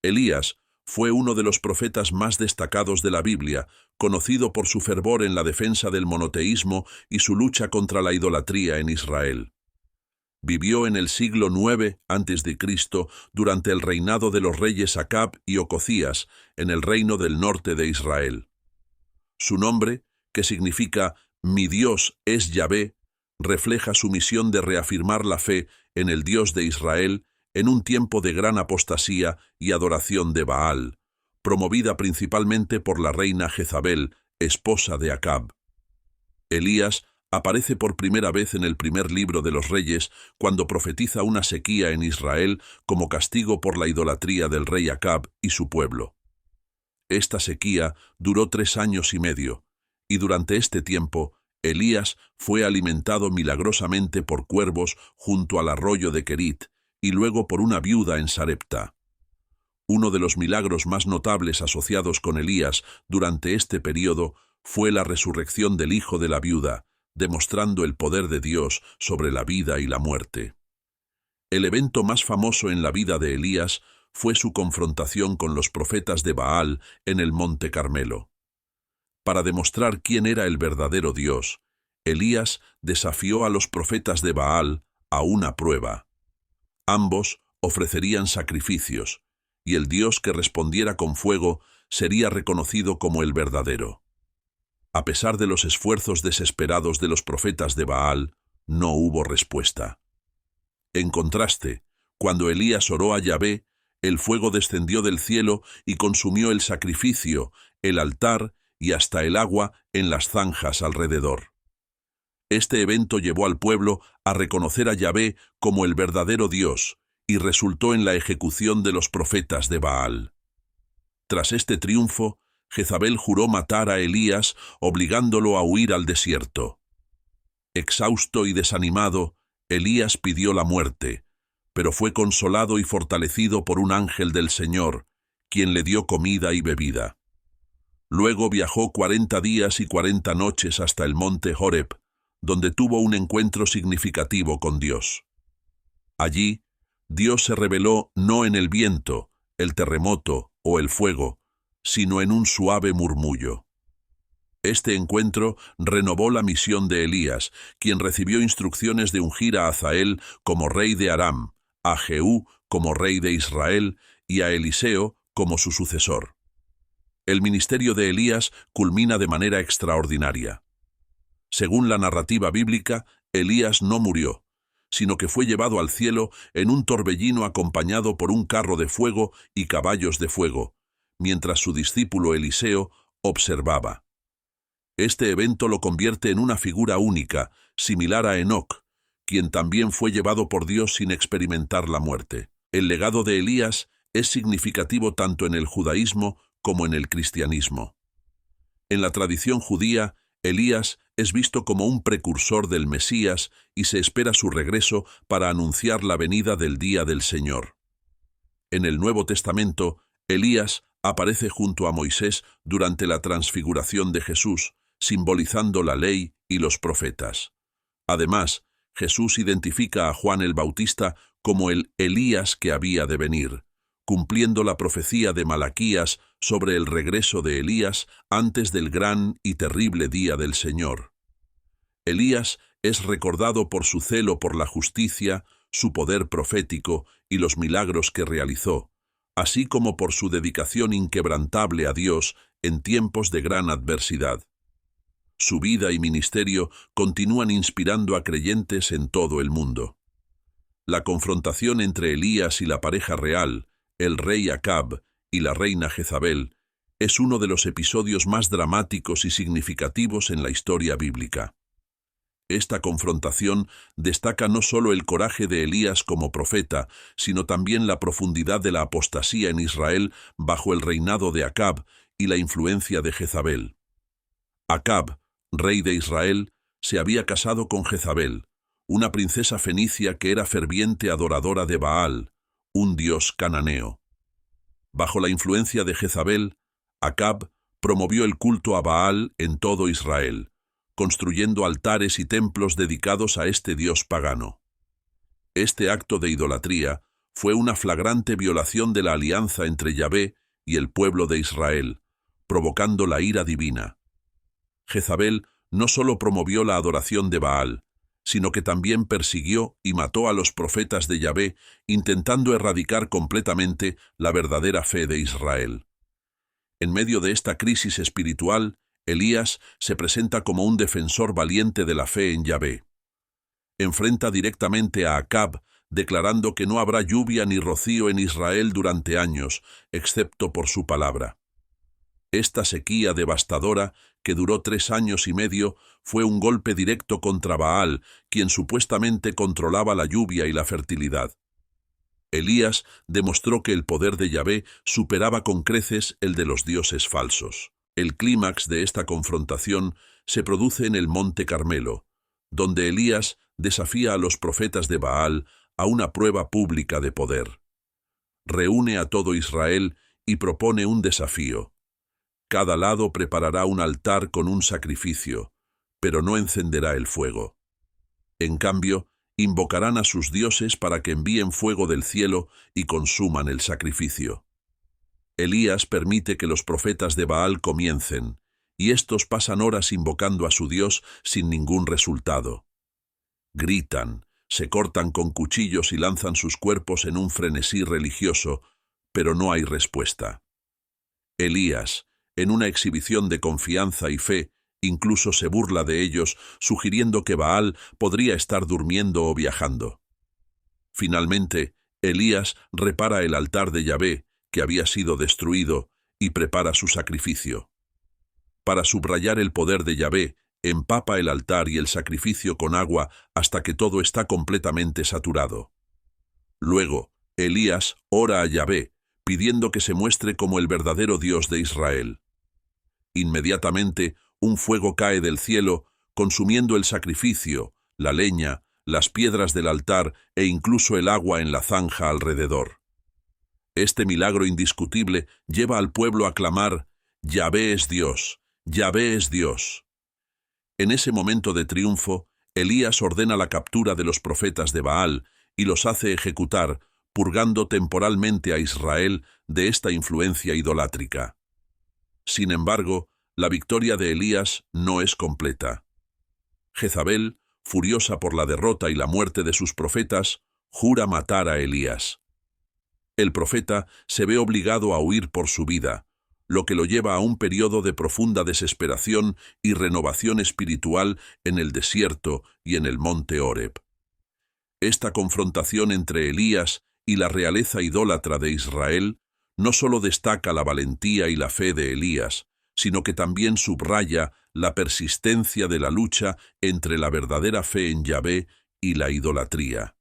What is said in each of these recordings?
Elías fue uno de los profetas más destacados de la Biblia, conocido por su fervor en la defensa del monoteísmo y su lucha contra la idolatría en Israel. Vivió en el siglo IX a.C. durante el reinado de los reyes Acab y Ocosías en el reino del norte de Israel. Su nombre, que significa «Mi Dios es Yahvé», refleja su misión de reafirmar la fe en el Dios de Israel en un tiempo de gran apostasía y adoración de Baal, promovida principalmente por la reina Jezabel, esposa de Acab. Elías aparece por primera vez en el primer libro de los Reyes cuando profetiza una sequía en Israel como castigo por la idolatría del rey Acab y su pueblo. Esta sequía duró 3 años y medio, y durante este tiempo Elías fue alimentado milagrosamente por cuervos junto al arroyo de Querit y luego por una viuda en Sarepta. Uno de los milagros más notables asociados con Elías durante este período fue la resurrección del hijo de la viuda, demostrando el poder de Dios sobre la vida y la muerte. El evento más famoso en la vida de Elías fue su confrontación con los profetas de Baal en el Monte Carmelo. Para demostrar quién era el verdadero Dios, Elías desafió a los profetas de Baal a una prueba. Ambos ofrecerían sacrificios, y el Dios que respondiera con fuego sería reconocido como el verdadero. A pesar de los esfuerzos desesperados de los profetas de Baal, no hubo respuesta. En contraste, cuando Elías oró a Yahvé, el fuego descendió del cielo y consumió el sacrificio, el altar y hasta el agua en las zanjas alrededor. Este evento llevó al pueblo a reconocer a Yahvé como el verdadero Dios y resultó en la ejecución de los profetas de Baal. Tras este triunfo, Jezabel juró matar a Elías, obligándolo a huir al desierto. Exhausto y desanimado, Elías pidió la muerte, pero fue consolado y fortalecido por un ángel del Señor, quien le dio comida y bebida. Luego viajó 40 días y 40 noches hasta el monte Horeb, donde tuvo un encuentro significativo con Dios. Allí, Dios se reveló no en el viento, el terremoto o el fuego, sino en un suave murmullo. Este encuentro renovó la misión de Elías, quien recibió instrucciones de ungir a Hazael como rey de Aram, a Jehú como rey de Israel y a Eliseo como su sucesor. El ministerio de Elías culmina de manera extraordinaria. Según la narrativa bíblica, Elías no murió, sino que fue llevado al cielo en un torbellino acompañado por un carro de fuego y caballos de fuego, mientras su discípulo Eliseo observaba. Este evento lo convierte en una figura única, similar a Enoc, quien también fue llevado por Dios sin experimentar la muerte. El legado de Elías es significativo tanto en el judaísmo como en el cristianismo. En la tradición judía, Elías es visto como un precursor del Mesías y se espera su regreso para anunciar la venida del día del Señor. En el Nuevo Testamento, Elías aparece junto a Moisés durante la transfiguración de Jesús, simbolizando la ley y los profetas. Además, Jesús identifica a Juan el Bautista como el Elías que había de venir, cumpliendo la profecía de Malaquías sobre el regreso de Elías antes del gran y terrible día del Señor. Elías es recordado por su celo por la justicia, su poder profético y los milagros que realizó, así como por su dedicación inquebrantable a Dios en tiempos de gran adversidad. Su vida y ministerio continúan inspirando a creyentes en todo el mundo. La confrontación entre Elías y la pareja real, el rey Acab y la reina Jezabel, es uno de los episodios más dramáticos y significativos en la historia bíblica. Esta confrontación destaca no solo el coraje de Elías como profeta, sino también la profundidad de la apostasía en Israel bajo el reinado de Acab y la influencia de Jezabel. Acab, rey de Israel, se había casado con Jezabel, una princesa fenicia que era ferviente adoradora de Baal, un dios cananeo. Bajo la influencia de Jezabel, Acab promovió el culto a Baal en todo Israel, construyendo altares y templos dedicados a este dios pagano. Este acto de idolatría fue una flagrante violación de la alianza entre Yahvé y el pueblo de Israel, provocando la ira divina. Jezabel no solo promovió la adoración de Baal, sino que también persiguió y mató a los profetas de Yahvé, intentando erradicar completamente la verdadera fe de Israel. En medio de esta crisis espiritual, Elías se presenta como un defensor valiente de la fe en Yahvé. Enfrenta directamente a Acab, declarando que no habrá lluvia ni rocío en Israel durante años, excepto por su palabra. Esta sequía devastadora, que duró 3 años y medio, fue un golpe directo contra Baal, quien supuestamente controlaba la lluvia y la fertilidad. Elías demostró que el poder de Yahvé superaba con creces el de los dioses falsos. El clímax de esta confrontación se produce en el Monte Carmelo, donde Elías desafía a los profetas de Baal a una prueba pública de poder. Reúne a todo Israel y propone un desafío. Cada lado preparará un altar con un sacrificio, pero no encenderá el fuego. En cambio, invocarán a sus dioses para que envíen fuego del cielo y consuman el sacrificio. Elías permite que los profetas de Baal comiencen, y estos pasan horas invocando a su Dios sin ningún resultado. Gritan, se cortan con cuchillos y lanzan sus cuerpos en un frenesí religioso, pero no hay respuesta. Elías, en una exhibición de confianza y fe, incluso se burla de ellos, sugiriendo que Baal podría estar durmiendo o viajando. Finalmente, Elías repara el altar de Yahvé, que había sido destruido, y prepara su sacrificio. Para subrayar el poder de Yahvé, empapa el altar y el sacrificio con agua hasta que todo está completamente saturado. Luego, Elías ora a Yahvé, pidiendo que se muestre como el verdadero Dios de Israel. Inmediatamente, un fuego cae del cielo, consumiendo el sacrificio, la leña, las piedras del altar e incluso el agua en la zanja alrededor. Este milagro indiscutible lleva al pueblo a clamar: «Yahvé es Dios, Yahvé es Dios». En ese momento de triunfo, Elías ordena la captura de los profetas de Baal y los hace ejecutar, purgando temporalmente a Israel de esta influencia idolátrica. Sin embargo, la victoria de Elías no es completa. Jezabel, furiosa por la derrota y la muerte de sus profetas, jura matar a Elías. El profeta se ve obligado a huir por su vida, lo que lo lleva a un periodo de profunda desesperación y renovación espiritual en el desierto y en el monte Horeb. Esta confrontación entre Elías y la realeza idólatra de Israel no solo destaca la valentía y la fe de Elías, sino que también subraya la persistencia de la lucha entre la verdadera fe en Yahvé y la idolatría.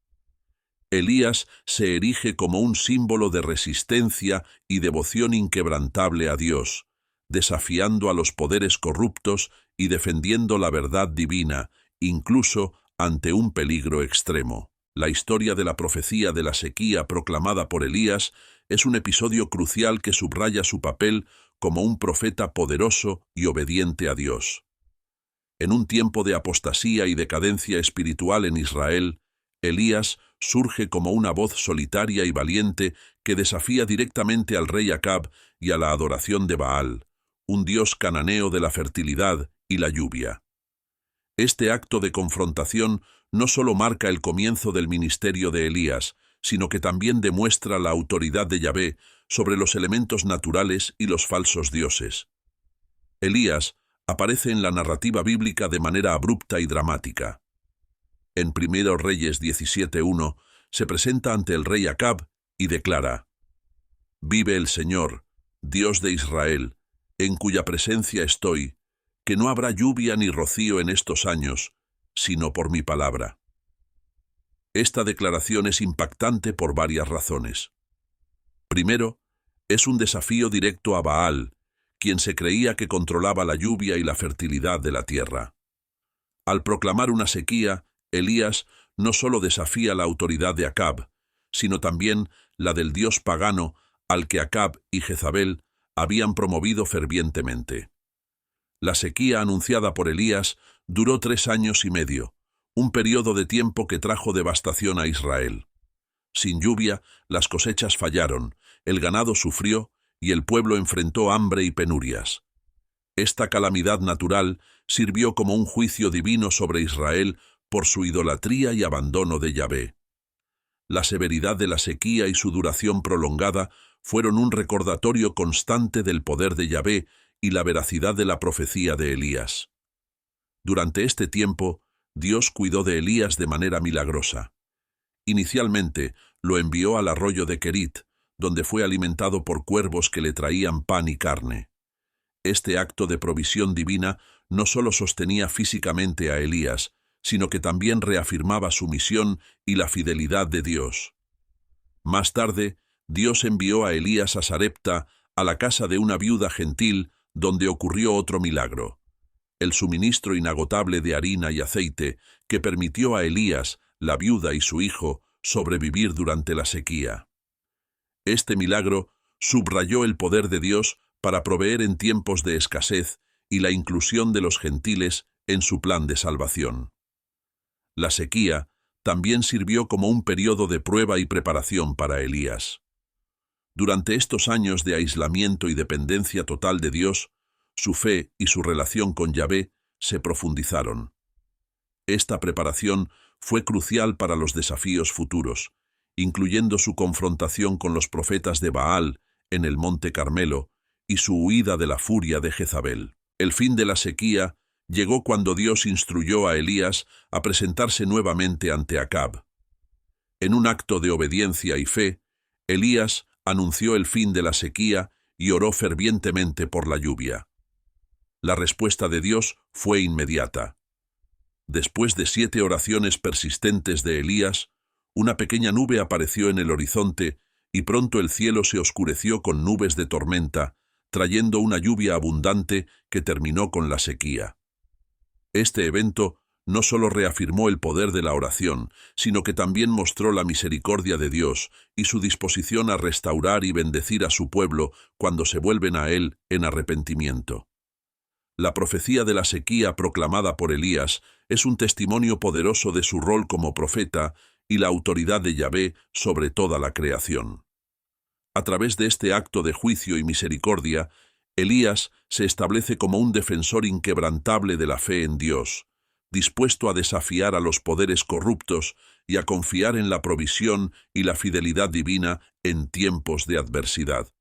Elías se erige como un símbolo de resistencia y devoción inquebrantable a Dios, desafiando a los poderes corruptos y defendiendo la verdad divina, incluso ante un peligro extremo. La historia de la profecía de la sequía proclamada por Elías es un episodio crucial que subraya su papel como un profeta poderoso y obediente a Dios. En un tiempo de apostasía y decadencia espiritual en Israel, Elías surge como una voz solitaria y valiente que desafía directamente al rey Acab y a la adoración de Baal, un dios cananeo de la fertilidad y la lluvia. Este acto de confrontación no solo marca el comienzo del ministerio de Elías, sino que también demuestra la autoridad de Yahvé sobre los elementos naturales y los falsos dioses. Elías aparece en la narrativa bíblica de manera abrupta y dramática. En 1 Reyes 17:1 se presenta ante el rey Acab y declara: «Vive el Señor, Dios de Israel, en cuya presencia estoy, que no habrá lluvia ni rocío en estos años, sino por mi palabra». Esta declaración es impactante por varias razones. Primero, es un desafío directo a Baal, quien se creía que controlaba la lluvia y la fertilidad de la tierra. Al proclamar una sequía, Elías no solo desafía la autoridad de Acab, sino también la del dios pagano al que Acab y Jezabel habían promovido fervientemente. La sequía anunciada por Elías duró 3 años y medio, un periodo de tiempo que trajo devastación a Israel. Sin lluvia, las cosechas fallaron, el ganado sufrió y el pueblo enfrentó hambre y penurias. Esta calamidad natural sirvió como un juicio divino sobre Israel por su idolatría y abandono de Yahvé. La severidad de la sequía y su duración prolongada fueron un recordatorio constante del poder de Yahvé y la veracidad de la profecía de Elías. Durante este tiempo, Dios cuidó de Elías de manera milagrosa. Inicialmente, lo envió al arroyo de Querit, donde fue alimentado por cuervos que le traían pan y carne. Este acto de provisión divina no solo sostenía físicamente a Elías, sino que también reafirmaba su misión y la fidelidad de Dios. Más tarde, Dios envió a Elías a Sarepta, a la casa de una viuda gentil, donde ocurrió otro milagro: el suministro inagotable de harina y aceite que permitió a Elías, la viuda y su hijo sobrevivir durante la sequía. Este milagro subrayó el poder de Dios para proveer en tiempos de escasez y la inclusión de los gentiles en su plan de salvación. La sequía también sirvió como un periodo de prueba y preparación para Elías. Durante estos años de aislamiento y dependencia total de Dios, su fe y su relación con Yahvé se profundizaron. Esta preparación fue crucial para los desafíos futuros, incluyendo su confrontación con los profetas de Baal en el Monte Carmelo y su huida de la furia de Jezabel. El fin de la sequía llegó cuando Dios instruyó a Elías a presentarse nuevamente ante Acab. En un acto de obediencia y fe, Elías anunció el fin de la sequía y oró fervientemente por la lluvia. La respuesta de Dios fue inmediata. Después de 7 oraciones persistentes de Elías, una pequeña nube apareció en el horizonte y pronto el cielo se oscureció con nubes de tormenta, trayendo una lluvia abundante que terminó con la sequía. Este evento no solo reafirmó el poder de la oración, sino que también mostró la misericordia de Dios y su disposición a restaurar y bendecir a su pueblo cuando se vuelven a Él en arrepentimiento. La profecía de la sequía proclamada por Elías es un testimonio poderoso de su rol como profeta y la autoridad de Yahvé sobre toda la creación. A través de este acto de juicio y misericordia, Elías se establece como un defensor inquebrantable de la fe en Dios, dispuesto a desafiar a los poderes corruptos y a confiar en la provisión y la fidelidad divina en tiempos de adversidad.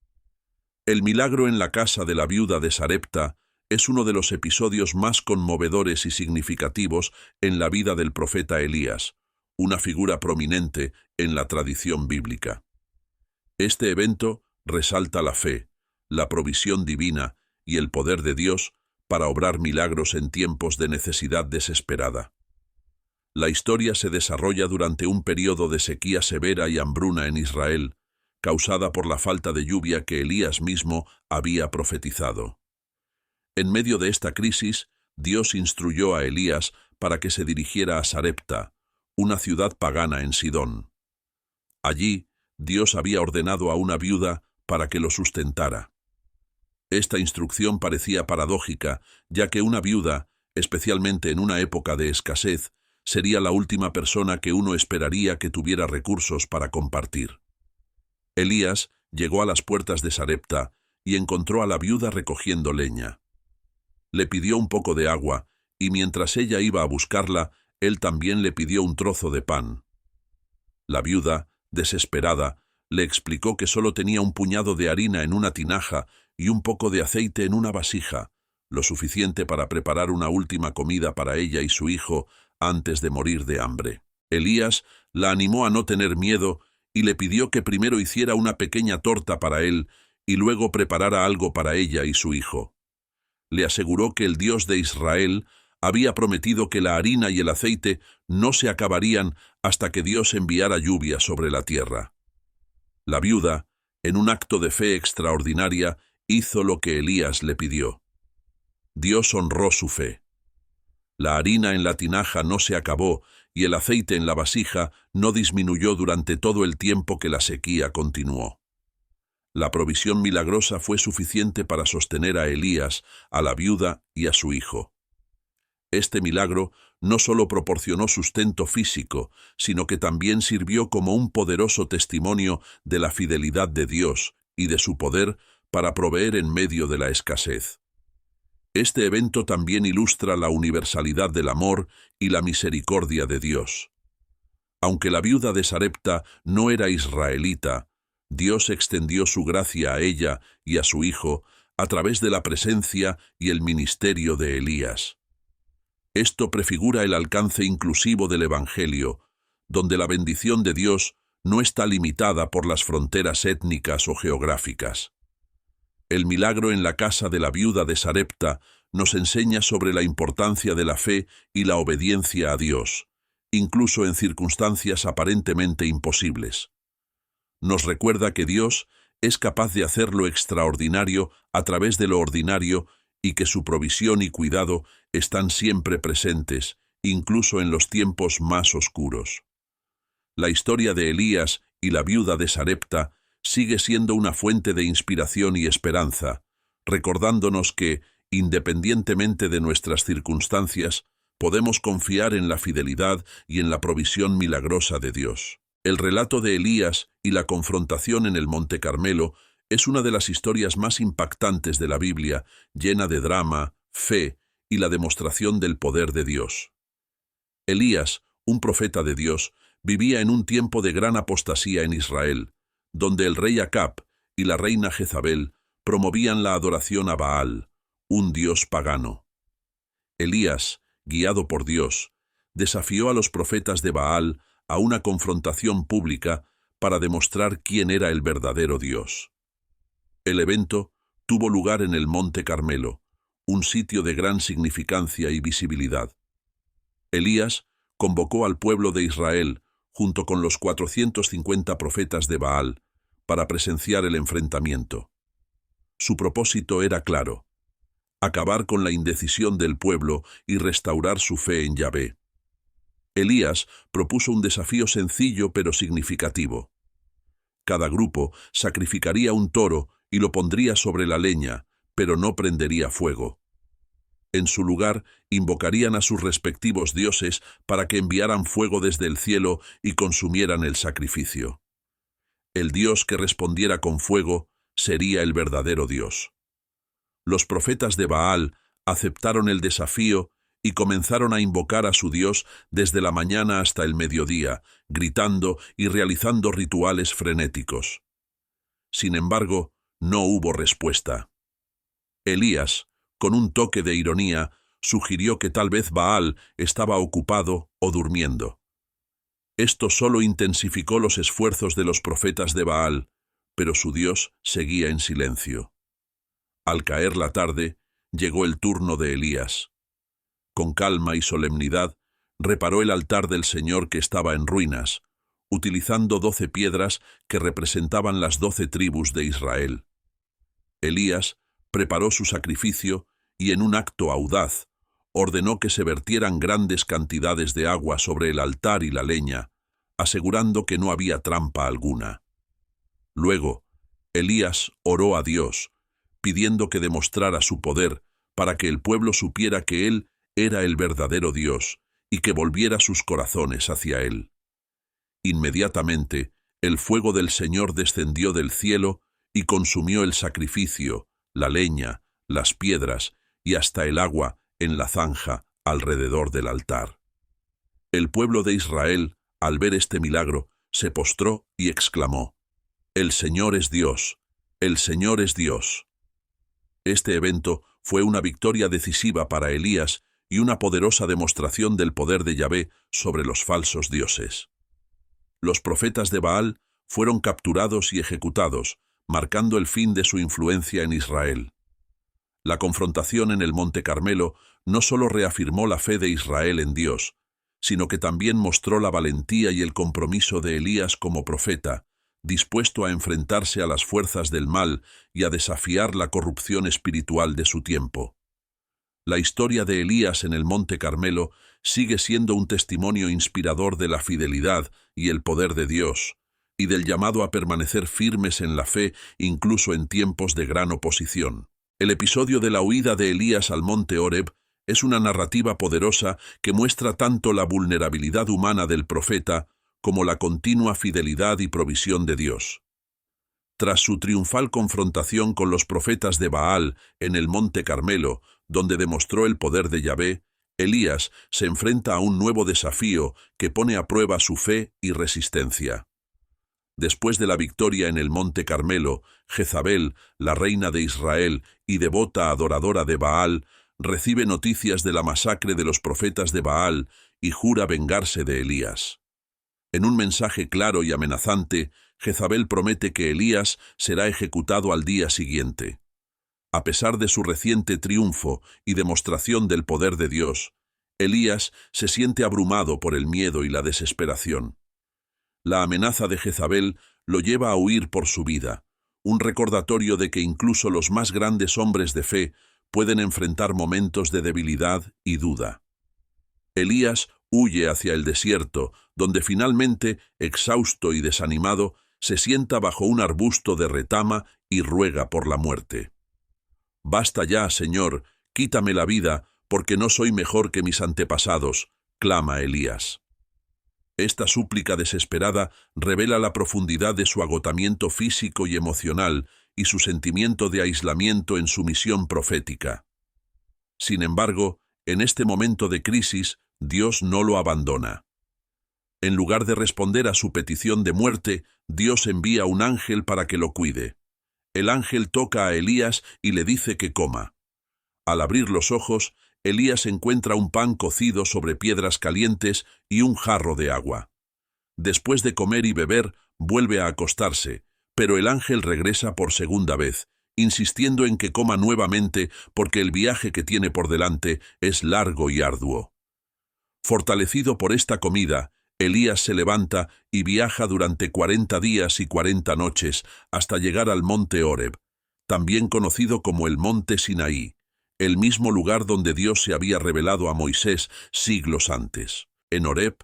El milagro en la casa de la viuda de Sarepta es uno de los episodios más conmovedores y significativos en la vida del profeta Elías, una figura prominente en la tradición bíblica. Este evento resalta la fe, la provisión divina y el poder de Dios para obrar milagros en tiempos de necesidad desesperada. La historia se desarrolla durante un periodo de sequía severa y hambruna en Israel, causada por la falta de lluvia que Elías mismo había profetizado. En medio de esta crisis, Dios instruyó a Elías para que se dirigiera a Sarepta, una ciudad pagana en Sidón. Allí, Dios había ordenado a una viuda para que lo sustentara. Esta instrucción parecía paradójica, ya que una viuda, especialmente en una época de escasez, sería la última persona que uno esperaría que tuviera recursos para compartir. Elías llegó a las puertas de Sarepta y encontró a la viuda recogiendo leña. Le pidió un poco de agua, y mientras ella iba a buscarla, él también le pidió un trozo de pan. La viuda, desesperada, le explicó que solo tenía un puñado de harina en una tinaja y un poco de aceite en una vasija, lo suficiente para preparar una última comida para ella y su hijo antes de morir de hambre. Elías la animó a no tener miedo y le pidió que primero hiciera una pequeña torta para él y luego preparara algo para ella y su hijo. Le aseguró que el Dios de Israel había prometido que la harina y el aceite no se acabarían hasta que Dios enviara lluvia sobre la tierra. La viuda, en un acto de fe extraordinaria, hizo lo que Elías le pidió. Dios honró su fe. La harina en la tinaja no se acabó y el aceite en la vasija no disminuyó durante todo el tiempo que la sequía continuó. La provisión milagrosa fue suficiente para sostener a Elías, a la viuda y a su hijo. Este milagro no solo proporcionó sustento físico, sino que también sirvió como un poderoso testimonio de la fidelidad de Dios y de su poder para proveer en medio de la escasez. Este evento también ilustra la universalidad del amor y la misericordia de Dios. Aunque la viuda de Sarepta no era israelita, Dios extendió su gracia a ella y a su hijo a través de la presencia y el ministerio de Elías. Esto prefigura el alcance inclusivo del Evangelio, donde la bendición de Dios no está limitada por las fronteras étnicas o geográficas. El milagro en la casa de la viuda de Sarepta nos enseña sobre la importancia de la fe y la obediencia a Dios, incluso en circunstancias aparentemente imposibles. Nos recuerda que Dios es capaz de hacer lo extraordinario a través de lo ordinario y que su provisión y cuidado están siempre presentes, incluso en los tiempos más oscuros. La historia de Elías y la viuda de Sarepta sigue siendo una fuente de inspiración y esperanza, recordándonos que, independientemente de nuestras circunstancias, podemos confiar en la fidelidad y en la provisión milagrosa de Dios. El relato de Elías y la confrontación en el Monte Carmelo es una de las historias más impactantes de la Biblia, llena de drama, fe y la demostración del poder de Dios. Elías, un profeta de Dios, vivía en un tiempo de gran apostasía en Israel, donde el rey Acab y la reina Jezabel promovían la adoración a Baal, un dios pagano. Elías, guiado por Dios, desafió a los profetas de Baal a una confrontación pública para demostrar quién era el verdadero Dios. El evento tuvo lugar en el Monte Carmelo, un sitio de gran significancia y visibilidad. Elías convocó al pueblo de Israel, junto con los 450 profetas de Baal, para presenciar el enfrentamiento. Su propósito era claro: acabar con la indecisión del pueblo y restaurar su fe en Yahvé. Elías propuso un desafío sencillo pero significativo. Cada grupo sacrificaría un toro y lo pondría sobre la leña, pero no prendería fuego. En su lugar, invocarían a sus respectivos dioses para que enviaran fuego desde el cielo y consumieran el sacrificio. El Dios que respondiera con fuego sería el verdadero Dios. Los profetas de Baal aceptaron el desafío y comenzaron a invocar a su Dios desde la mañana hasta el mediodía, gritando y realizando rituales frenéticos. Sin embargo, no hubo respuesta. Elías, con un toque de ironía, sugirió que tal vez Baal estaba ocupado o durmiendo. Esto solo intensificó los esfuerzos de los profetas de Baal, pero su Dios seguía en silencio. Al caer la tarde, llegó el turno de Elías. Con calma y solemnidad, reparó el altar del Señor que estaba en ruinas, utilizando 12 piedras que representaban las 12 tribus de Israel. Elías preparó su sacrificio y, en un acto audaz, ordenó que se vertieran grandes cantidades de agua sobre el altar y la leña, asegurando que no había trampa alguna. Luego, Elías oró a Dios, pidiendo que demostrara su poder para que el pueblo supiera que Él era el verdadero Dios y que volviera sus corazones hacia Él. Inmediatamente, el fuego del Señor descendió del cielo y consumió el sacrificio, la leña, las piedras y hasta el agua en la zanja alrededor del altar. El pueblo de Israel, al ver este milagro, se postró y exclamó: «El Señor es Dios, el Señor es Dios». Este evento fue una victoria decisiva para Elías y una poderosa demostración del poder de Yahvé sobre los falsos dioses. Los profetas de Baal fueron capturados y ejecutados, marcando el fin de su influencia en Israel. La confrontación en el Monte Carmelo no solo reafirmó la fe de Israel en Dios, sino que también mostró la valentía y el compromiso de Elías como profeta, dispuesto a enfrentarse a las fuerzas del mal y a desafiar la corrupción espiritual de su tiempo. La historia de Elías en el Monte Carmelo sigue siendo un testimonio inspirador de la fidelidad y el poder de Dios, y del llamado a permanecer firmes en la fe incluso en tiempos de gran oposición. El episodio de la huida de Elías al monte Horeb Es una narrativa poderosa que muestra tanto la vulnerabilidad humana del profeta como la continua fidelidad y provisión de Dios. Tras su triunfal confrontación con los profetas de Baal en el Monte Carmelo, donde demostró el poder de Yahvé, Elías se enfrenta a un nuevo desafío que pone a prueba su fe y resistencia. Después de la victoria en el Monte Carmelo, Jezabel, la reina de Israel y devota adoradora de Baal, recibe noticias de la masacre de los profetas de Baal y jura vengarse de Elías. En un mensaje claro y amenazante, Jezabel promete que Elías será ejecutado al día siguiente. A pesar de su reciente triunfo y demostración del poder de Dios, Elías se siente abrumado por el miedo y la desesperación. La amenaza de Jezabel lo lleva a huir por su vida, un recordatorio de que incluso los más grandes hombres de fe pueden enfrentar momentos de debilidad y duda. Elías huye hacia el desierto, donde finalmente, exhausto y desanimado, se sienta bajo un arbusto de retama y ruega por la muerte. «Basta ya, Señor, quítame la vida, porque no soy mejor que mis antepasados», clama Elías. Esta súplica desesperada revela la profundidad de su agotamiento físico y emocional y su sentimiento de aislamiento en su misión profética. Sin embargo, en este momento de crisis, Dios no lo abandona. En lugar de responder a su petición de muerte, Dios envía un ángel para que lo cuide. El ángel toca a Elías y le dice que coma. Al abrir los ojos, Elías encuentra un pan cocido sobre piedras calientes y un jarro de agua. Después de comer y beber, vuelve a acostarse, pero el ángel regresa por segunda vez, insistiendo en que coma nuevamente porque el viaje que tiene por delante es largo y arduo. Fortalecido por esta comida, Elías se levanta y viaja durante 40 días y 40 noches hasta llegar al monte Horeb, también conocido como el monte Sinaí, el mismo lugar donde Dios se había revelado a Moisés siglos antes. En Horeb,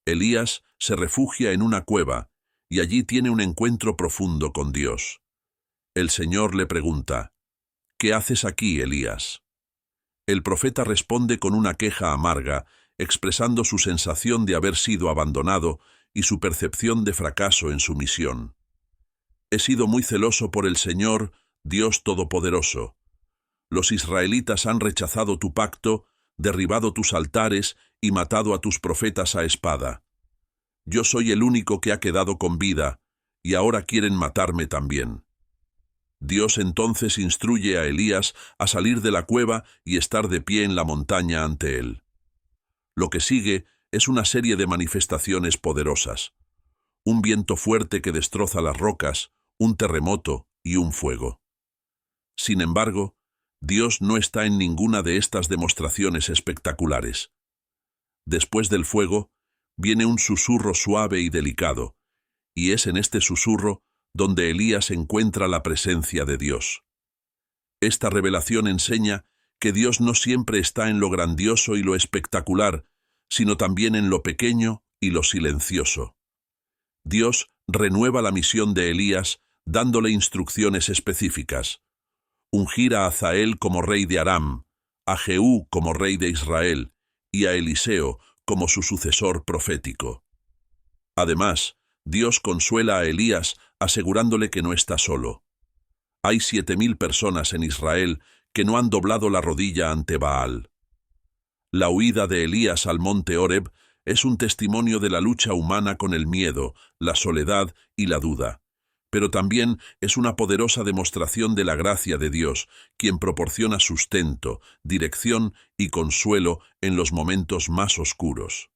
Elías se refugia en una cueva y allí tiene un encuentro profundo con Dios. El Señor le pregunta, «¿Qué haces aquí, Elías?». El profeta responde con una queja amarga, expresando su sensación de haber sido abandonado y su percepción de fracaso en su misión. «He sido muy celoso por el Señor, Dios Todopoderoso. Los israelitas han rechazado tu pacto, derribado tus altares y matado a tus profetas a espada. Yo soy el único que ha quedado con vida, y ahora quieren matarme también». Dios entonces instruye a Elías a salir de la cueva y estar de pie en la montaña ante él. Lo que sigue es una serie de manifestaciones poderosas. Un viento fuerte que destroza las rocas, un terremoto y un fuego. Sin embargo, Dios no está en ninguna de estas demostraciones espectaculares. Después del fuego, viene un susurro suave y delicado, y es en este susurro donde Elías encuentra la presencia de Dios. Esta revelación enseña que Dios no siempre está en lo grandioso y lo espectacular, sino también en lo pequeño y lo silencioso. Dios renueva la misión de Elías dándole instrucciones específicas. Ungir a Hazael como rey de Aram, a Jehú como rey de Israel y a Eliseo como su sucesor profético. Además, Dios consuela a Elías asegurándole que no está solo. Hay 7,000 personas en Israel que no han doblado la rodilla ante Baal. La huida de Elías al monte Horeb es un testimonio de la lucha humana con el miedo, la soledad y la duda, pero también es una poderosa demostración de la gracia de Dios, quien proporciona sustento, dirección y consuelo en los momentos más oscuros.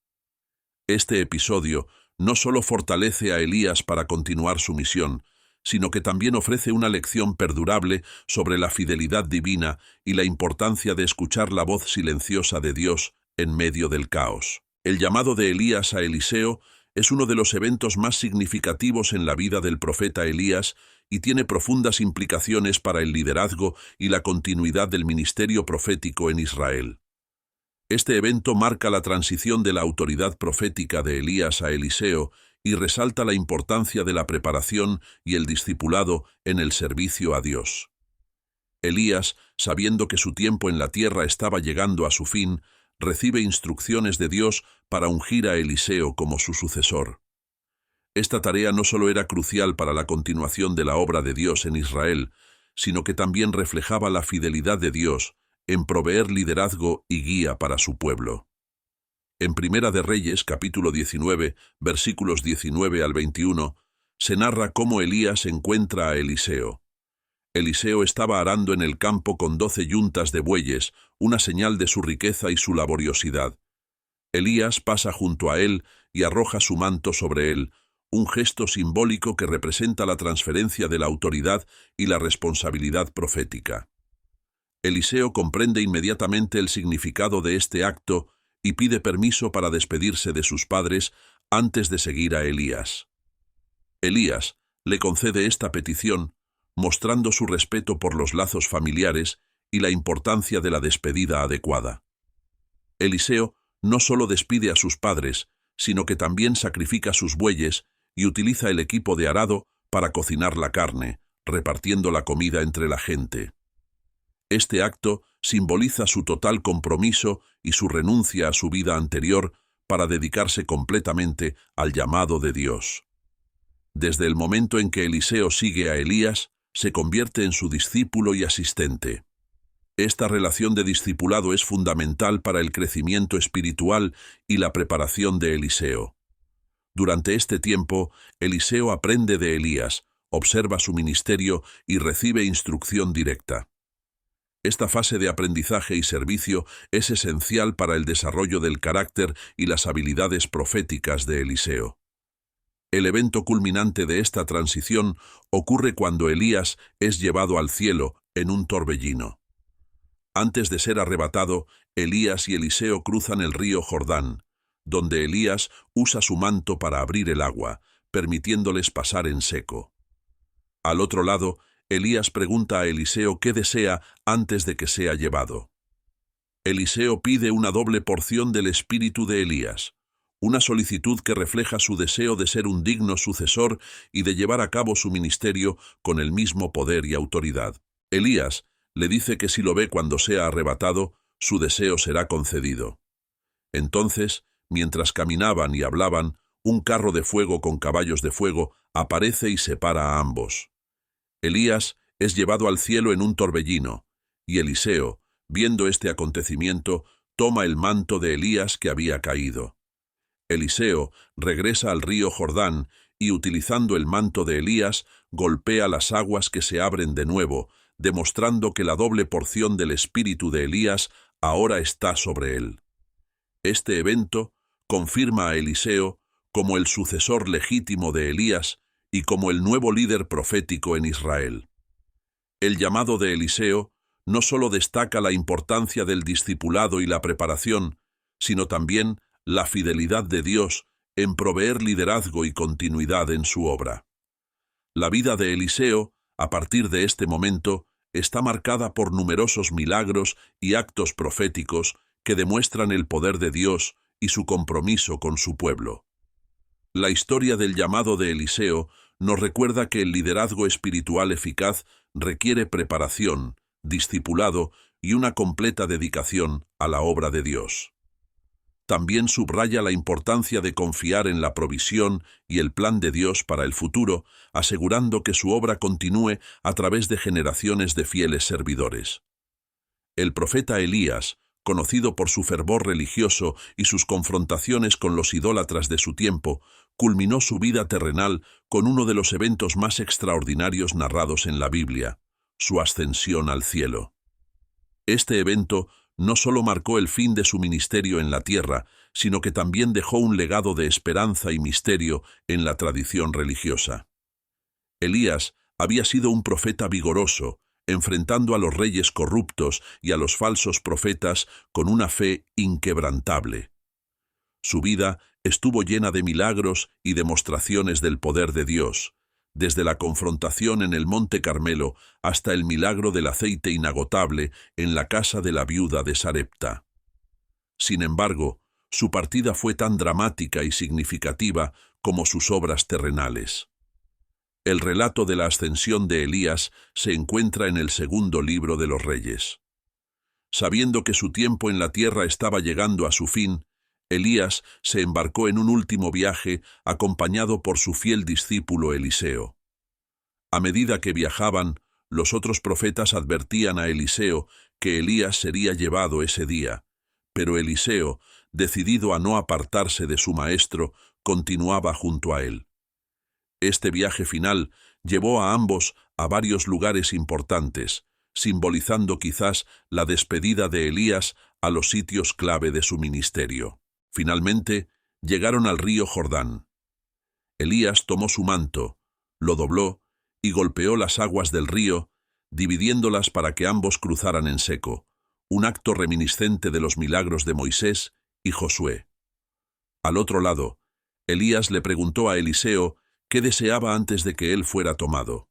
Este episodio no solo fortalece a Elías para continuar su misión, sino que también ofrece una lección perdurable sobre la fidelidad divina y la importancia de escuchar la voz silenciosa de Dios en medio del caos. El llamado de Elías a Eliseo es uno de los eventos más significativos en la vida del profeta Elías y tiene profundas implicaciones para el liderazgo y la continuidad del ministerio profético en Israel. Este evento marca la transición de la autoridad profética de Elías a Eliseo y resalta la importancia de la preparación y el discipulado en el servicio a Dios. Elías, sabiendo que su tiempo en la tierra estaba llegando a su fin, recibe instrucciones de Dios para ungir a Eliseo como su sucesor. Esta tarea no solo era crucial para la continuación de la obra de Dios en Israel, sino que también reflejaba la fidelidad de Dios en proveer liderazgo y guía para su pueblo. En Primera de Reyes, capítulo 19, versículos 19 al 21, se narra cómo Elías encuentra a Eliseo. Eliseo estaba arando en el campo con 12 yuntas de bueyes, una señal de su riqueza y su laboriosidad. Elías pasa junto a él y arroja su manto sobre él, un gesto simbólico que representa la transferencia de la autoridad y la responsabilidad profética. Eliseo comprende inmediatamente el significado de este acto y pide permiso para despedirse de sus padres antes de seguir a Elías. Elías le concede esta petición, mostrando su respeto por los lazos familiares y la importancia de la despedida adecuada. Eliseo no solo despide a sus padres, sino que también sacrifica sus bueyes y utiliza el equipo de arado para cocinar la carne, repartiendo la comida entre la gente. Este acto simboliza su total compromiso y su renuncia a su vida anterior para dedicarse completamente al llamado de Dios. Desde el momento en que Eliseo sigue a Elías, se convierte en su discípulo y asistente. Esta relación de discipulado es fundamental para el crecimiento espiritual y la preparación de Eliseo. Durante este tiempo, Eliseo aprende de Elías, observa su ministerio y recibe instrucción directa. Esta fase de aprendizaje y servicio es esencial para el desarrollo del carácter y las habilidades proféticas de Eliseo. El evento culminante de esta transición ocurre cuando Elías es llevado al cielo en un torbellino. Antes de ser arrebatado, Elías y Eliseo cruzan el río Jordán, donde Elías usa su manto para abrir el agua, permitiéndoles pasar en seco. Al otro lado, Elías pregunta a Eliseo qué desea antes de que sea llevado. Eliseo pide una doble porción del espíritu de Elías, una solicitud que refleja su deseo de ser un digno sucesor y de llevar a cabo su ministerio con el mismo poder y autoridad. Elías le dice que si lo ve cuando sea arrebatado, su deseo será concedido. Entonces, mientras caminaban y hablaban, un carro de fuego con caballos de fuego aparece y separa a ambos. Elías es llevado al cielo en un torbellino, y Eliseo, viendo este acontecimiento, toma el manto de Elías que había caído. Eliseo regresa al río Jordán y, utilizando el manto de Elías, golpea las aguas que se abren de nuevo, demostrando que la doble porción del espíritu de Elías ahora está sobre él. Este evento confirma a Eliseo como el sucesor legítimo de Elías y como el nuevo líder profético en Israel. El llamado de Eliseo no solo destaca la importancia del discipulado y la preparación, sino también la fidelidad de Dios en proveer liderazgo y continuidad en su obra. La vida de Eliseo, a partir de este momento, está marcada por numerosos milagros y actos proféticos que demuestran el poder de Dios y su compromiso con su pueblo. La historia del llamado de Eliseo nos recuerda que el liderazgo espiritual eficaz requiere preparación, discipulado y una completa dedicación a la obra de Dios. También subraya la importancia de confiar en la provisión y el plan de Dios para el futuro, asegurando que su obra continúe a través de generaciones de fieles servidores. El profeta Elías, conocido por su fervor religioso y sus confrontaciones con los idólatras de su tiempo, culminó su vida terrenal con uno de los eventos más extraordinarios narrados en la Biblia, su ascensión al cielo. Este evento no solo marcó el fin de su ministerio en la tierra, sino que también dejó un legado de esperanza y misterio en la tradición religiosa. Elías había sido un profeta vigoroso, enfrentando a los reyes corruptos y a los falsos profetas con una fe inquebrantable. Su vida estuvo llena de milagros y demostraciones del poder de Dios, desde la confrontación en el Monte Carmelo hasta el milagro del aceite inagotable en la casa de la viuda de Sarepta. Sin embargo, su partida fue tan dramática y significativa como sus obras terrenales. El relato de la ascensión de Elías se encuentra en el segundo libro de los Reyes. Sabiendo que su tiempo en la tierra estaba llegando a su fin, Elías se embarcó en un último viaje acompañado por su fiel discípulo Eliseo. A medida que viajaban, los otros profetas advertían a Eliseo que Elías sería llevado ese día, pero Eliseo, decidido a no apartarse de su maestro, continuaba junto a él. Este viaje final llevó a ambos a varios lugares importantes, simbolizando quizás la despedida de Elías a los sitios clave de su ministerio. Finalmente, llegaron al río Jordán. Elías tomó su manto, lo dobló y golpeó las aguas del río, dividiéndolas para que ambos cruzaran en seco, un acto reminiscente de los milagros de Moisés y Josué. Al otro lado, Elías le preguntó a Eliseo qué deseaba antes de que él fuera tomado.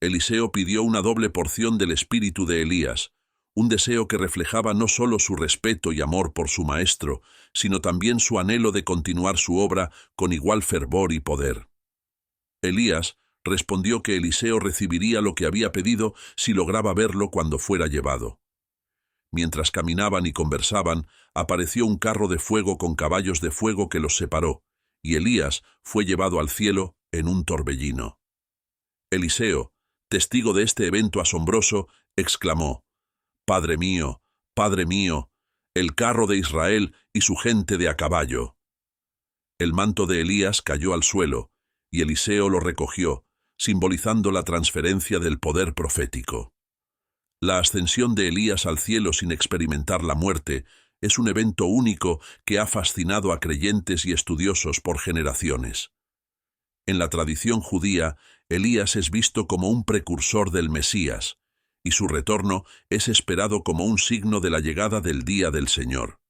Eliseo pidió una doble porción del espíritu de Elías, un deseo que reflejaba no solo su respeto y amor por su maestro, sino también su anhelo de continuar su obra con igual fervor y poder. Elías respondió que Eliseo recibiría lo que había pedido si lograba verlo cuando fuera llevado. Mientras caminaban y conversaban, apareció un carro de fuego con caballos de fuego que los separó, y Elías fue llevado al cielo en un torbellino. Eliseo, testigo de este evento asombroso, exclamó: Padre mío, el carro de Israel y su gente de a caballo. El manto de Elías cayó al suelo, y Eliseo lo recogió, simbolizando la transferencia del poder profético. La ascensión de Elías al cielo sin experimentar la muerte es un evento único que ha fascinado a creyentes y estudiosos por generaciones. En la tradición judía, Elías es visto como un precursor del Mesías, y su retorno es esperado como un signo de la llegada del día del Señor.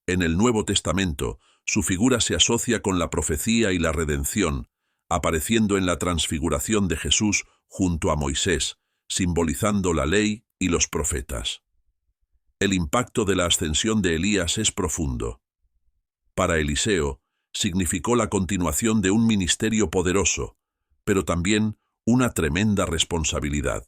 En el Nuevo Testamento, su figura se asocia con la profecía y la redención, apareciendo en la transfiguración de Jesús junto a Moisés, simbolizando la ley y los profetas. El impacto de la ascensión de Elías es profundo. Para Eliseo, significó la continuación de un ministerio poderoso, pero también una tremenda responsabilidad.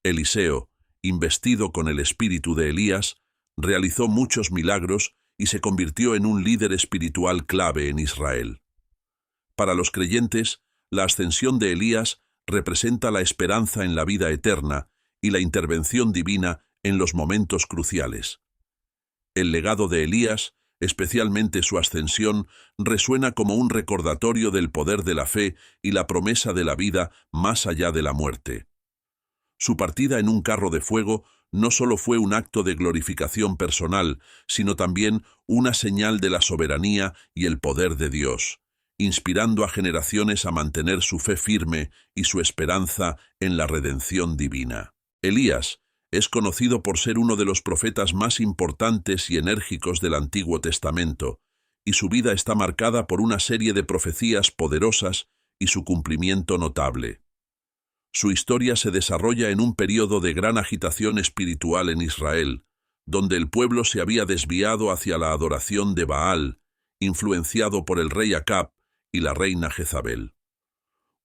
Eliseo, investido con el espíritu de Elías, realizó muchos milagros y se convirtió en un líder espiritual clave en Israel. Para los creyentes, la ascensión de Elías representa la esperanza en la vida eterna y la intervención divina en los momentos cruciales. El legado de Elías, especialmente su ascensión, resuena como un recordatorio del poder de la fe y la promesa de la vida más allá de la muerte. Su partida en un carro de fuego no solo fue un acto de glorificación personal, sino también una señal de la soberanía y el poder de Dios, inspirando a generaciones a mantener su fe firme y su esperanza en la redención divina. Elías es conocido por ser uno de los profetas más importantes y enérgicos del Antiguo Testamento, y su vida está marcada por una serie de profecías poderosas y su cumplimiento notable. Su historia se desarrolla en un período de gran agitación espiritual en Israel, donde el pueblo se había desviado hacia la adoración de Baal, influenciado por el rey Acab y la reina Jezabel.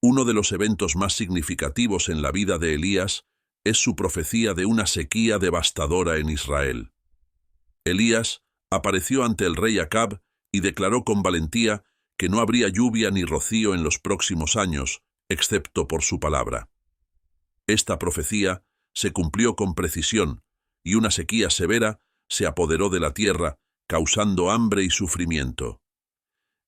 Uno de los eventos más significativos en la vida de Elías es su profecía de una sequía devastadora en Israel. Elías apareció ante el rey Acab y declaró con valentía que no habría lluvia ni rocío en los próximos años, excepto por su palabra. Esta profecía se cumplió con precisión, y una sequía severa se apoderó de la tierra, causando hambre y sufrimiento.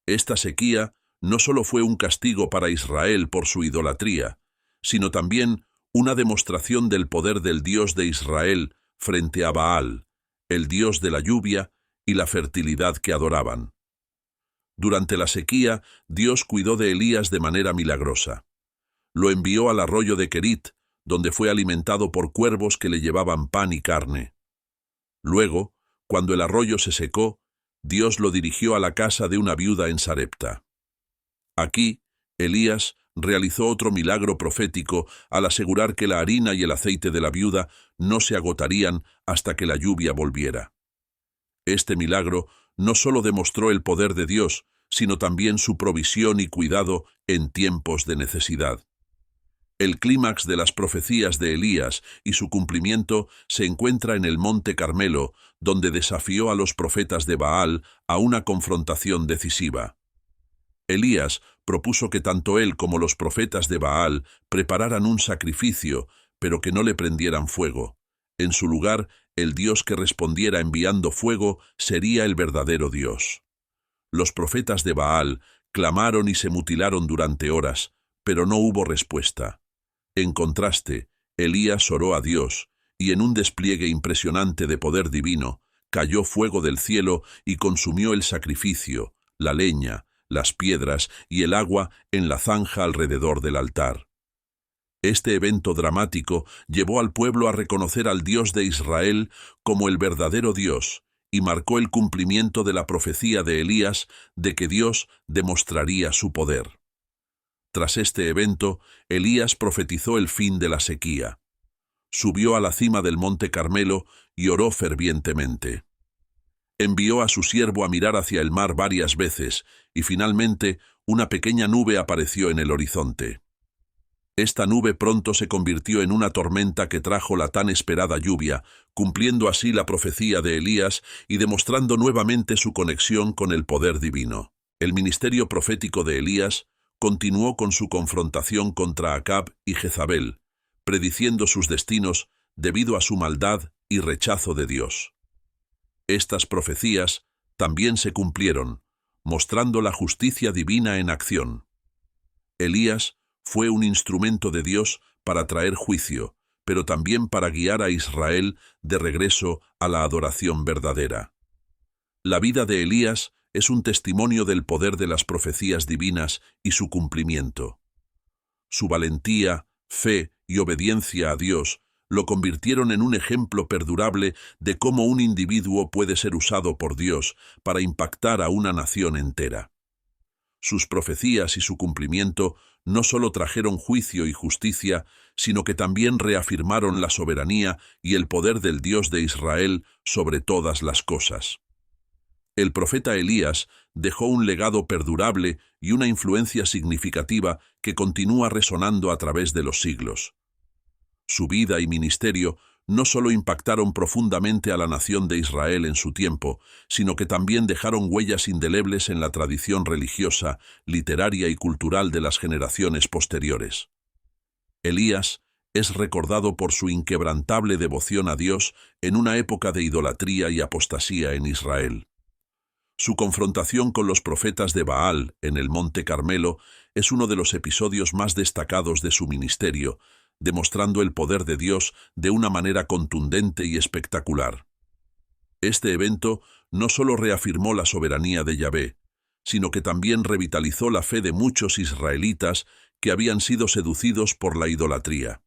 Esta sequía no solo fue un castigo para Israel por su idolatría, sino también una demostración del poder del Dios de Israel frente a Baal, el dios de la lluvia y la fertilidad que adoraban. Durante la sequía, Dios cuidó de Elías de manera milagrosa. Lo envió al arroyo de Querit, donde fue alimentado por cuervos que le llevaban pan y carne. Luego, cuando el arroyo se secó, Dios lo dirigió a la casa de una viuda en Sarepta. Aquí, Elías realizó otro milagro profético al asegurar que la harina y el aceite de la viuda no se agotarían hasta que la lluvia volviera. Este milagro no solo demostró el poder de Dios, sino también su provisión y cuidado en tiempos de necesidad. El clímax de las profecías de Elías y su cumplimiento se encuentra en el Monte Carmelo, donde desafió a los profetas de Baal a una confrontación decisiva. Elías propuso que tanto él como los profetas de Baal prepararan un sacrificio, pero que no le prendieran fuego. En su lugar, el Dios que respondiera enviando fuego sería el verdadero Dios. Los profetas de Baal clamaron y se mutilaron durante horas, pero no hubo respuesta. En contraste, Elías oró a Dios, y en un despliegue impresionante de poder divino, cayó fuego del cielo y consumió el sacrificio, la leña, las piedras y el agua en la zanja alrededor del altar. Este evento dramático llevó al pueblo a reconocer al Dios de Israel como el verdadero Dios y marcó el cumplimiento de la profecía de Elías de que Dios demostraría su poder. Tras este evento, Elías profetizó el fin de la sequía. Subió a la cima del Monte Carmelo y oró fervientemente. Envió a su siervo a mirar hacia el mar varias veces, y finalmente una pequeña nube apareció en el horizonte. Esta nube pronto se convirtió en una tormenta que trajo la tan esperada lluvia, cumpliendo así la profecía de Elías y demostrando nuevamente su conexión con el poder divino. El ministerio profético de Elías continuó con su confrontación contra Acab y Jezabel, prediciendo sus destinos debido a su maldad y rechazo de Dios. Estas profecías también se cumplieron, mostrando la justicia divina en acción. Elías fue un instrumento de Dios para traer juicio, pero también para guiar a Israel de regreso a la adoración verdadera. La vida de Elías es un testimonio del poder de las profecías divinas y su cumplimiento. Su valentía, fe y obediencia a Dios lo convirtieron en un ejemplo perdurable de cómo un individuo puede ser usado por Dios para impactar a una nación entera. Sus profecías y su cumplimiento no solo trajeron juicio y justicia, sino que también reafirmaron la soberanía y el poder del Dios de Israel sobre todas las cosas. El profeta Elías dejó un legado perdurable y una influencia significativa que continúa resonando a través de los siglos. Su vida y ministerio no solo impactaron profundamente a la nación de Israel en su tiempo, sino que también dejaron huellas indelebles en la tradición religiosa, literaria y cultural de las generaciones posteriores. Elías es recordado por su inquebrantable devoción a Dios en una época de idolatría y apostasía en Israel. Su confrontación con los profetas de Baal en el Monte Carmelo es uno de los episodios más destacados de su ministerio, demostrando el poder de Dios de una manera contundente y espectacular. Este evento no solo reafirmó la soberanía de Yahvé, sino que también revitalizó la fe de muchos israelitas que habían sido seducidos por la idolatría.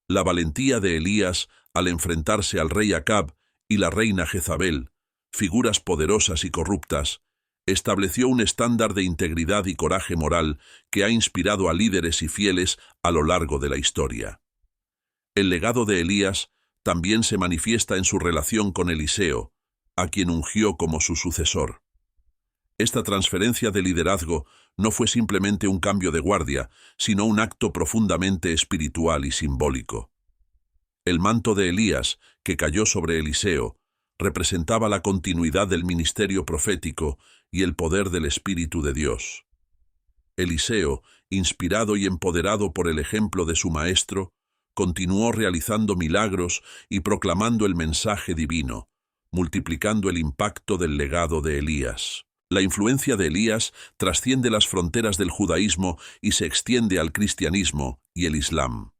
La valentía de Elías al enfrentarse al rey Acab y la reina Jezabel, figuras poderosas y corruptas, estableció un estándar de integridad y coraje moral que ha inspirado a líderes y fieles a lo largo de la historia. El legado de Elías también se manifiesta en su relación con Eliseo, a quien ungió como su sucesor. Esta transferencia de liderazgo no fue simplemente un cambio de guardia, sino un acto profundamente espiritual y simbólico. El manto de Elías, que cayó sobre Eliseo, representaba la continuidad del ministerio profético y el poder del Espíritu de Dios. Eliseo, inspirado y empoderado por el ejemplo de su maestro, continuó realizando milagros y proclamando el mensaje divino, multiplicando el impacto del legado de Elías. La influencia de Elías trasciende las fronteras del judaísmo y se extiende al cristianismo y el islam.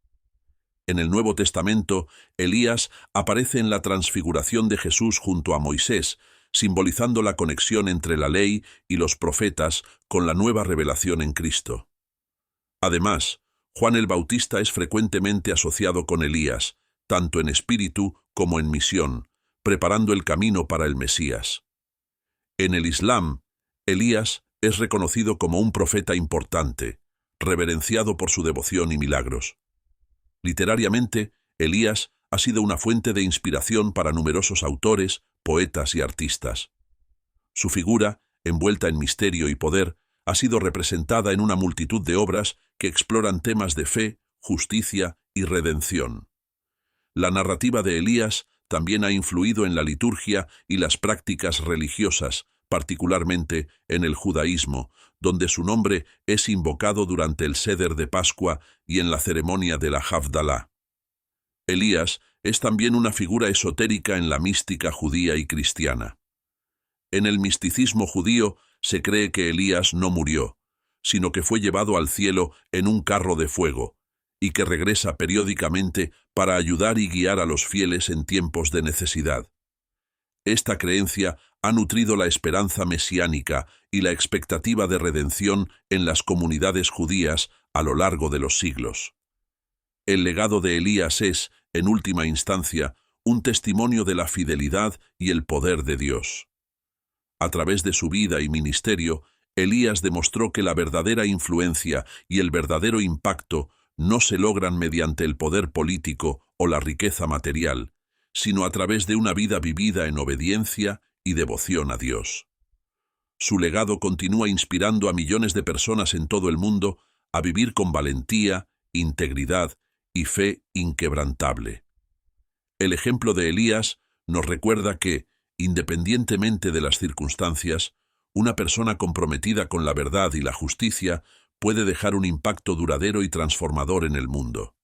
En el Nuevo Testamento, Elías aparece en la transfiguración de Jesús junto a Moisés, simbolizando la conexión entre la ley y los profetas con la nueva revelación en Cristo. Además, Juan el Bautista es frecuentemente asociado con Elías, tanto en espíritu como en misión, preparando el camino para el Mesías. En el Islam, Elías es reconocido como un profeta importante, reverenciado por su devoción y milagros. Literariamente, Elías ha sido una fuente de inspiración para numerosos autores, poetas y artistas. Su figura envuelta en misterio y poder, ha sido representada en una multitud de obras que exploran temas de fe, justicia y redención. La narrativa de Elías también ha influido en la liturgia y las prácticas religiosas, particularmente en el judaísmo, donde su nombre es invocado durante el Seder de Pascua y en la ceremonia de la Havdalah. Elías es también una figura esotérica en la mística judía y cristiana. En el misticismo judío se cree que Elías no murió, sino que fue llevado al cielo en un carro de fuego, y que regresa periódicamente para ayudar y guiar a los fieles en tiempos de necesidad. Esta creencia ha nutrido la esperanza mesiánica y la expectativa de redención en las comunidades judías a lo largo de los siglos. El legado de Elías es, en última instancia, un testimonio de la fidelidad y el poder de Dios. A través de su vida y ministerio, Elías demostró que la verdadera influencia y el verdadero impacto no se logran mediante el poder político o la riqueza material, sino a través de una vida vivida en obediencia y devoción a Dios. Su legado continúa inspirando a millones de personas en todo el mundo a vivir con valentía, integridad y fe inquebrantable. El ejemplo de Elías nos recuerda que, independientemente de las circunstancias, una persona comprometida con la verdad y la justicia puede dejar un impacto duradero y transformador en el mundo.